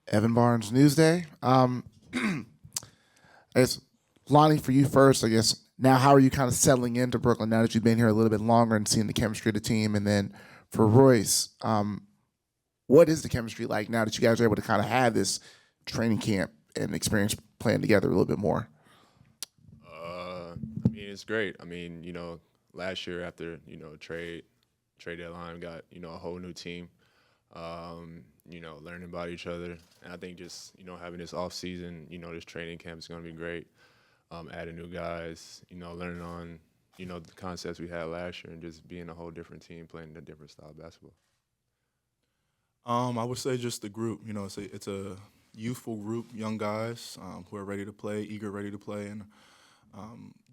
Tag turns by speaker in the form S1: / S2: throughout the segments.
S1: Evan Barnes Newsday. I guess Lonnie, for you first. I guess now, how are you kind of settling into Brooklyn now that you've been here a little bit longer and seeing the chemistry of the team? And then for Royce, what is the chemistry like now that you guys are able to kind of have this training camp and experience playing together a little bit more?
S2: I mean, it's great. I mean, last year after trade deadline, we got a whole new team. Learning about each other, and I think just having this off season, this training camp is going to be great. Adding new guys, learning on the concepts we had last year, and just being a whole different team playing a different style of basketball.
S3: I would say just the group. It's a youthful group, young guys who are ready to play, eager, ready to play, and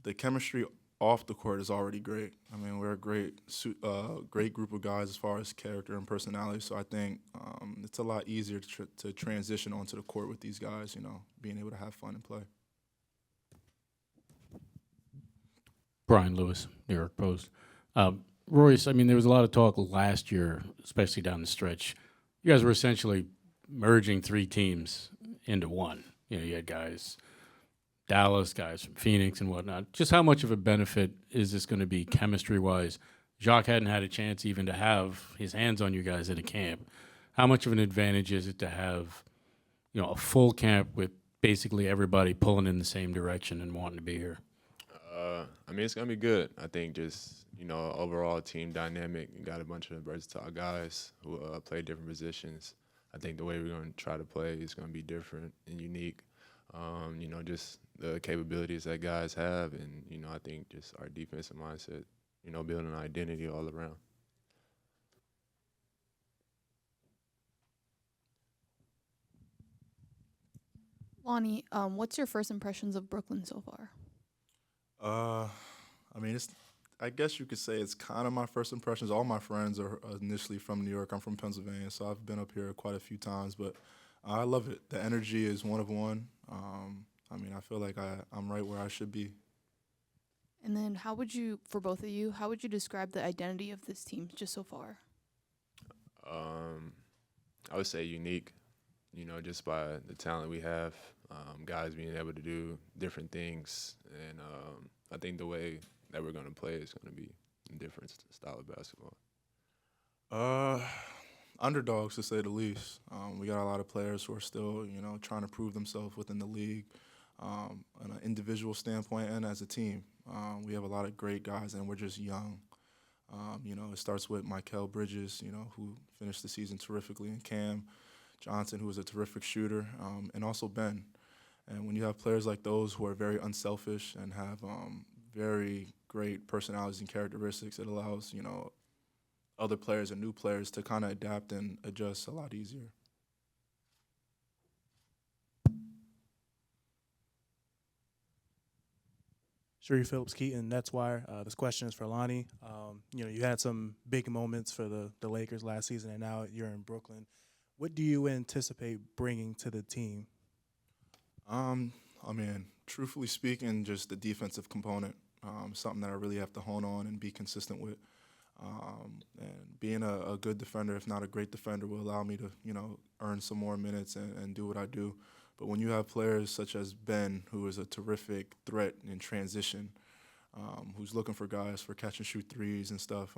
S3: the chemistry off the court is already great. I mean, we're a great group of guys as far as character and personality. So I think it's a lot easier to transition onto the court with these guys. Being able to have fun and play.
S4: Brian Lewis, New York Post. Royce, I mean, there was a lot of talk last year, especially down the stretch. You guys were essentially merging three teams into one. You had guys, Dallas, guys from Phoenix and whatnot. Just how much of a benefit is this going to be chemistry-wise? Jacques hadn't had a chance even to have his hands on you guys at a camp. How much of an advantage is it to have, a full camp with basically everybody pulling in the same direction and wanting to be here?
S2: I mean, it's gonna be good. I think just overall team dynamic. You got a bunch of versatile guys who play different positions. I think the way we're gonna try to play is gonna be different and unique. Just the capabilities that guys have, and I think just our defensive mindset. Building an identity all around.
S5: Lonnie, what's your first impressions of Brooklyn so far?
S3: Uh, I mean, I guess you could say it's kind of my first impressions. All my friends are initially from New York. I'm from Pennsylvania, so I've been up here quite a few times. But I love it. The energy is one of one. I mean, I feel like I'm right where I should be.
S5: And then for both of you, how would you describe the identity of this team just so far?
S2: Um, I would say unique. Just by the talent we have, guys being able to do different things, and I think the way that we're going to play is going to be a different style of basketball.
S3: Uh, Underdogs to say the least. We got a lot of players who are still, trying to prove themselves within the league, on an individual standpoint and as a team. We have a lot of great guys, and we're just young. It starts with Michael Bridges, who finished the season terrifically, and Cam Johnson, who is a terrific shooter, and also Ben. And when you have players like those who are very unselfish and have very great personalities and characteristics, it allows other players and new players to kind of adapt and adjust a lot easier.
S6: Sheree Phillips Keaton, Nets Wire. This question is for Lonnie. You had some big moments for the Lakers last season, and now you're in Brooklyn. What do you anticipate bringing to the team?
S3: I mean, truthfully speaking, just the defensive component, something that I really have to hone on and be consistent with. And being a good defender, if not a great defender, will allow me to, earn some more minutes and do what I do. But when you have players such as Ben, who is a terrific threat in transition, who's looking for guys for catch and shoot threes and stuff,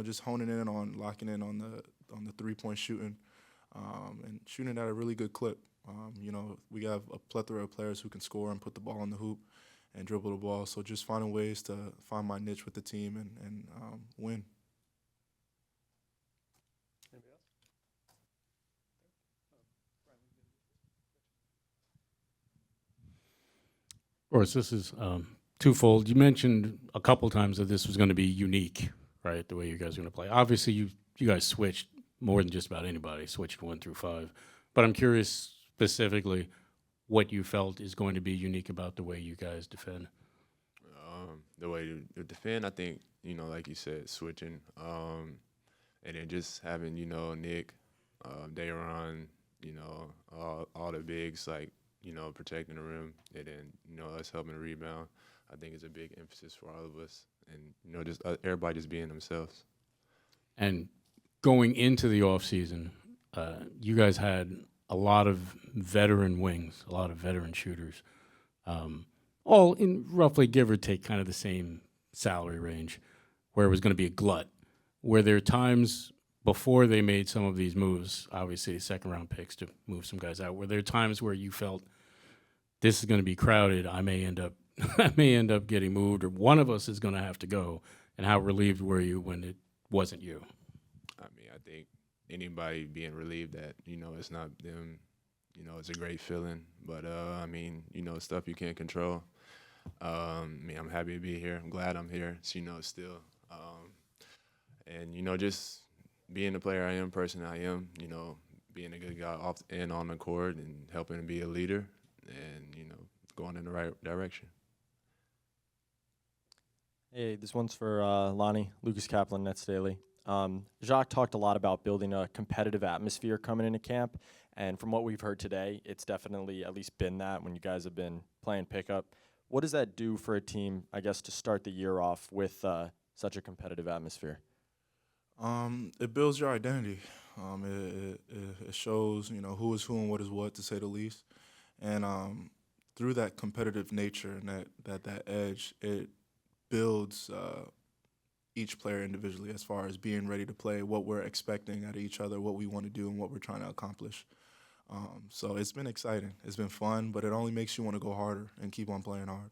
S3: just honing in on locking in on the 3-point shooting, and shooting at a really good clip. We have a plethora of players who can score and put the ball in the hoop and dribble the ball. So just finding ways to find my niche with the team and win.
S4: Royce, this is twofold. You mentioned a couple times that this was going to be unique, right? The way you guys are going to play. Obviously, you guys switched more than just about anybody, switched 1 through 5. But I'm curious specifically what you felt is going to be unique about the way you guys defend.
S2: The way to defend, I think, like you said, switching, and then just having, Nick, Dayron, all the bigs, like, protecting the rim, and then, us helping to rebound, I think is a big emphasis for all of us. And, just everybody just being themselves.
S4: And going into the offseason, you guys had a lot of veteran wings, a lot of veteran shooters, all in roughly give or take kind of the same salary range, where it was going to be a glut. Where there are times before they made some of these moves, obviously second round picks to move some guys out, were there times where you felt this is going to be crowded, I may end up I may end up getting moved, or one of us is going to have to go, and how relieved were you when it wasn't you?
S2: I mean, I think anybody being relieved that, it's not them, it's a great feeling. But, I mean, stuff you can't control. I mean, I'm happy to be here. I'm glad I'm here, still. And, just being the player I am, person I am, being a good guy off and on the court and helping to be a leader and, going in the right direction.
S7: Hey, this one's for Lonnie, Lucas Kaplan, Nets Daily. Jacques talked a lot about building a competitive atmosphere coming into camp, and from what we've heard today, it's definitely at least been that when you guys have been playing pickup. What does that do for a team, I guess, to start the year off with such a competitive atmosphere?
S3: It builds your identity. It shows, who is who and what is what, to say the least. And through that competitive nature and that edge, it builds each player individually as far as being ready to play, what we're expecting out of each other, what we want to do, and what we're trying to accomplish. So it's been exciting. It's been fun, but it only makes you want to go harder and keep on playing hard.